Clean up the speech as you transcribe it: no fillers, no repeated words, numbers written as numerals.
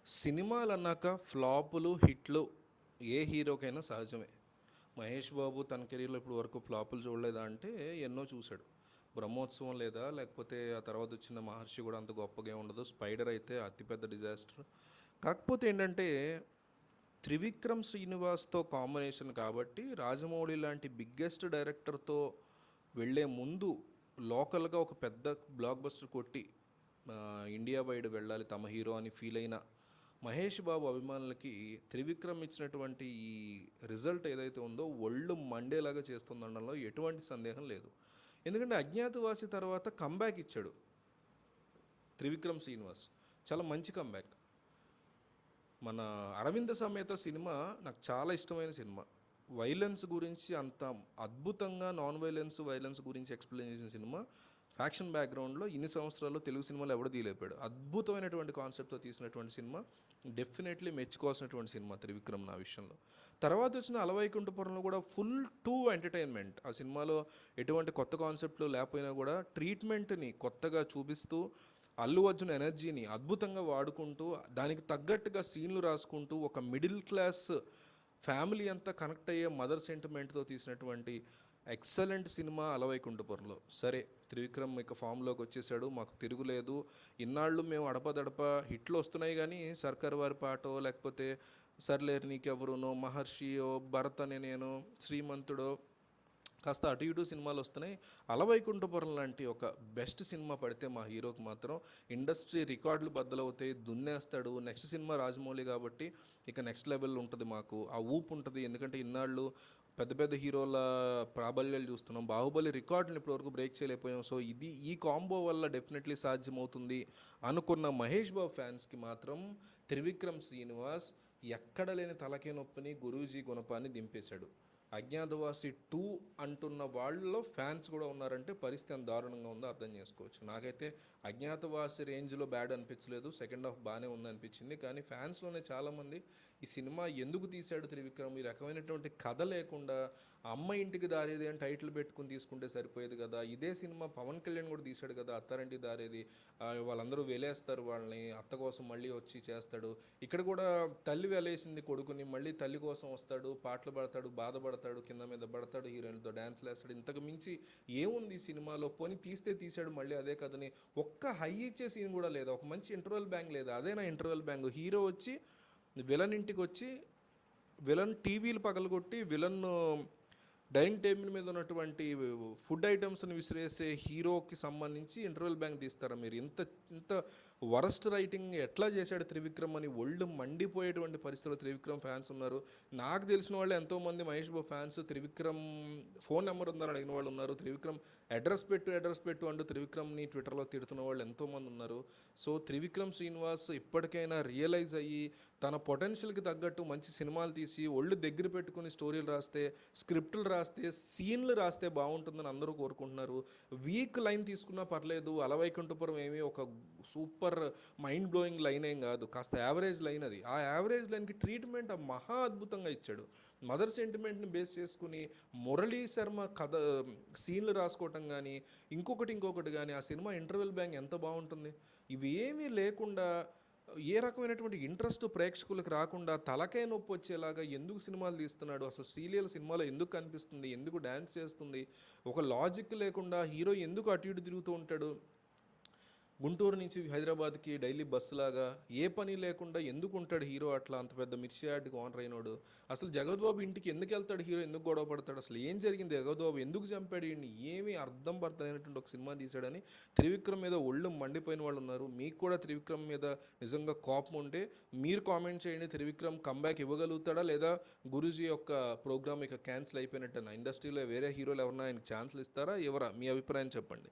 సినిమాలన్నాక ఫ్లాపులు, హిట్లు ఏ హీరోకైనా సహజమే. మహేష్ బాబు తన కెరీర్‌లో ఇప్పటి వరకు ఫ్లాపులు చూడలేదా అంటే ఎన్నో చూసాడు. 'బ్రహ్మోత్సవం' లేదా లేకపోతే ఆ తర్వాత వచ్చిన 'మహర్షి' కూడా అంత గొప్పగా ఏమి ఉండదు. 'స్పైడర్' అయితే అతిపెద్ద డిజాస్టర్. కాకపోతే ఏంటంటే 'త్రివిక్రమ్ శ్రీనివాస్‌తో' కాంబినేషన్ కాబట్టి రాజమౌళి లాంటి బిగ్గెస్ట్ డైరెక్టర్‌తో వెళ్ళే ముందు లోకల్‌గా ఒక పెద్ద బ్లాక్ బస్టర్ కొట్టి ఇండియా వైడ్ వెళ్ళాలి తమ హీరో అని ఫీల్ అయిన మహేష్ బాబు అభిమానులకి త్రివిక్రమ్ ఇచ్చినటువంటి ఈ రిజల్ట్ ఏదైతే ఉందో ఒళ్ళు మండేలాగా చేస్తుందనడంలో ఎటువంటి సందేహం లేదు. ఎందుకంటే అజ్ఞాతవాసి తర్వాత కంబ్యాక్ ఇచ్చాడు త్రివిక్రమ్ శ్రీనివాస్. చాలా మంచి కంబ్యాక్. మన అరవింద సమేత సినిమా నాకు చాలా ఇష్టమైన సినిమా. వైలెన్స్ గురించి అంత అద్భుతంగా నాన్ వైలెన్స్ వైలెన్స్ గురించి ఎక్స్ప్లెయిన్ చేసిన సినిమా. ఫ్యాక్షన్ బ్యాక్గ్రౌండ్లో ఇన్ని సంవత్సరాల్లో తెలుగు సినిమాలు ఎవడో తీయలేపాడు. అద్భుతమైనటువంటి కాన్సెప్ట్తో తీసినటువంటి సినిమా. డెఫినెట్లీ మెచ్చుకోవాల్సినటువంటి సినిమా త్రివిక్రమ్ నా విషయంలో. తర్వాత వచ్చిన అలవైకుంఠపురంలో కూడా ఫుల్ టు ఎంటర్టైన్మెంట్. ఆ సినిమాలో ఎటువంటి కొత్త కాన్సెప్ట్లు లేకపోయినా కూడా ట్రీట్మెంట్ని కొత్తగా చూపిస్తూ అల్లు అర్జున్ ఎనర్జీని అద్భుతంగా వాడుకుంటూ దానికి తగ్గట్టుగా సీన్లు రాసుకుంటూ ఒక మిడిల్ క్లాస్ ఫ్యామిలీ అంతా కనెక్ట్ అయ్యే మదర్ సెంటిమెంట్తో తీసినటువంటి ఎక్సలెంట్ సినిమా అలవైకుంఠపురంలో. సరే, త్రివిక్రమ్ ఇక ఫామ్లోకి వచ్చేసాడు, మాకు తిరుగులేదు. ఇన్నాళ్ళు మేము అడపదడప హిట్లు వస్తున్నాయి కానీ సర్కార్ వారి పాటో లేకపోతే సర్లేరు నీకెవరునో, మహర్షియో, భరత్ అనే నేను, శ్రీమంతుడో కాస్త అటు ఇటు సినిమాలు వస్తున్నాయి. అలవైకుంఠపురం లాంటి ఒక బెస్ట్ సినిమా పడితే మా హీరోకి మాత్రం ఇండస్ట్రీ రికార్డులు బద్దలవుతాయి, దున్నేస్తాడు. నెక్స్ట్ సినిమా రాజమౌళి కాబట్టి ఇక నెక్స్ట్ లెవెల్ ఉంటుంది, మాకు ఆ ఊపు ఉంటుంది. ఎందుకంటే ఇన్నాళ్ళు పెద్ద పెద్ద హీరోల ప్రాబల్యాలు చూస్తున్నాం. బాహుబలి రికార్డుని ఇప్పటివరకు బ్రేక్ చేయలేకపోయాం. సో ఈ కాంబో వల్ల డెఫినెట్లీ సాధ్యమవుతుంది అనుకున్న మహేష్ బాబు ఫ్యాన్స్కి మాత్రం త్రివిక్రమ్ శ్రీనివాస్ ఎక్కడ లేని తలకే నొప్పిని, గురూజీ గుణపాన్ని దింపేశాడు. అజ్ఞాతవాసి 2 అంటున్న వాళ్ళలో ఫ్యాన్స్ కూడా ఉన్నారంటే పరిస్థితి ఎంత దారుణంగా ఉందో అర్థం చేసుకోవచ్చు. నాకైతే అజ్ఞాతవాసి రేంజ్లో బ్యాడ్ అనిపించలేదు, సెకండ్ హాఫ్ బాగానే ఉందనిపించింది. కానీ ఫ్యాన్స్లోనే చాలామంది ఈ సినిమా ఎందుకు తీశాడు త్రివిక్రమ్, ఈ రకమైనటువంటి కథ లేకుండా అమ్మ ఇంటికి దారేది అని టైటిల్ పెట్టుకుని తీసుకుంటే సరిపోయేది కదా. ఇదే సినిమా పవన్ కళ్యాణ్ కూడా తీశాడు కదా, అత్తారింటికి దారేది. వాళ్ళందరూ వెలేస్తారు వాళ్ళని, అత్త కోసం మళ్ళీ వచ్చి చేస్తాడు. ఇక్కడ కూడా తల్లి వెలేసింది కొడుకుని, మళ్ళీ తల్లి కోసం వస్తాడు, పాటలు పడతాడు, బాధపడతాడు, కింద మీద పడతాడు, హీరోయిన్తో డ్యాన్స్లు వేస్తాడు. ఇంతకు మించి ఏముంది ఈ సినిమాలో? పోనీ తీస్తే తీశాడు మళ్ళీ అదే కథని. ఒక్క హై ఇచ్చే సీన్ కూడా లేదా, ఒక మంచి ఇంటర్వెల్ బ్యాంగ్ లేదా. అదే నా ఇంటర్వెల్ బ్యాంగ్. హీరో వచ్చి విలన్ ఇంటికి వచ్చి విలన్ టీవీలు పగలగొట్టి విలన్ డైనింగ్ టేబుల్ మీద ఉన్నటువంటి ఫుడ్ ఐటమ్స్ని విసిరేసే హీరోకి సంబంధించి ఇంటర్వెల్ బ్యాంక్ తీస్తారా మీరు? ఇంత ఇంత వరస్ట్ రైటింగ్ ఎట్లా చేశాడు త్రివిక్రమ్ అని ఒళ్ళు మండిపోయేటువంటి పరిస్థితుల్లో త్రివిక్రమ్ ఫ్యాన్స్ ఉన్నారు. నాకు తెలిసిన వాళ్ళు ఎంతోమంది Mahesh Babu fans Trivikram phone number ఉందని అడిగిన వాళ్ళు ఉన్నారు. త్రివిక్రమ్ అడ్రస్ పెట్టు అంటూ త్రివిక్రమ్ని ట్విట్టర్లో తిడుతున్న వాళ్ళు ఎంతోమంది ఉన్నారు. సో త్రివిక్రమ్ శ్రీనివాస్ ఇప్పటికైనా రియలైజ్ అయ్యి తన పొటెన్షియల్కి తగ్గట్టు మంచి సినిమాలు తీసి ఒళ్ళు దగ్గర పెట్టుకుని స్టోరీలు రాస్తే, స్క్రిప్టులు రాస్తే, సీన్లు రాస్తే బాగుంటుందని అందరూ కోరుకుంటున్నారు. వీక్ లైన్ తీసుకున్నా పర్లేదు. అలవైకుంఠపురం ఏమీ ఒక సూపర్ మైండ్ బ్లోయింగ్ లైన్ ఏం కాదు, కాస్త యావరేజ్ లైన్ అది. ఆ యావరేజ్ లైన్కి ట్రీట్మెంట్ మహా అద్భుతంగా ఇచ్చాడు. మదర్ సెంటిమెంట్ని బేస్ చేసుకుని మురళీ శర్మ కథ సీన్లు రాసుకోవటం కానీ ఇంకొకటి కానీ ఆ సినిమా ఇంటర్వెల్ బ్యాంగ్ ఎంత బాగుంటుంది. ఇవి ఏమీ లేకుండా ఏ రకమైనటువంటి ఇంట్రెస్ట్ ప్రేక్షకులకు రాకుండా తలకాయ నొప్పి వచ్చేలాగా ఎందుకు సినిమాలు తీస్తున్నాడు, అసలు శ్రీలీల సినిమాలో ఎందుకు కనిపిస్తుంది, ఎందుకు డ్యాన్స్ చేస్తుంది, ఒక లాజిక్ లేకుండా హీరో ఎందుకు అటు ఇటు తిరుగుతూ ఉంటాడు, గుంటూరు నుంచి హైదరాబాద్కి డైలీ బస్సులాగా ఏ పని లేకుండా ఎందుకు ఉంటాడు హీరో అట్లా అంత పెద్ద మిర్చి యార్డ్కి ఓనర్ అయినాడు. అసలు జగద్బాబు ఇంటికి ఎందుకు వెళ్తాడు హీరో, ఎందుకు గొడవ పడతాడు, అసలు ఏం జరిగింది, జగద్బాబు ఎందుకు చంపాడు, ఏమీ అర్థం పడతానైనటువంటి ఒక సినిమా తీశాడని త్రివిక్రమ్ మీద ఒళ్ళు మండిపోయిన వాళ్ళు ఉన్నారు. మీకు కూడా త్రివిక్రమ్ మీద నిజంగా కోపం ఉంటే మీరు కామెంట్ చేయండి. త్రివిక్రమ్ కంబ్యాక్ ఇవ్వగలుగుతాడా లేదా గురూజీ యొక్క ప్రోగ్రామ్ ఇక క్యాన్సిల్ అయిపోయినట్టేనా? ఇండస్ట్రీలో వేరే హీరోలు ఎవరన్నా ఆయనకి ఛాన్స్లు ఇస్తారా, ఎవరా? మీ అభిప్రాయం చెప్పండి.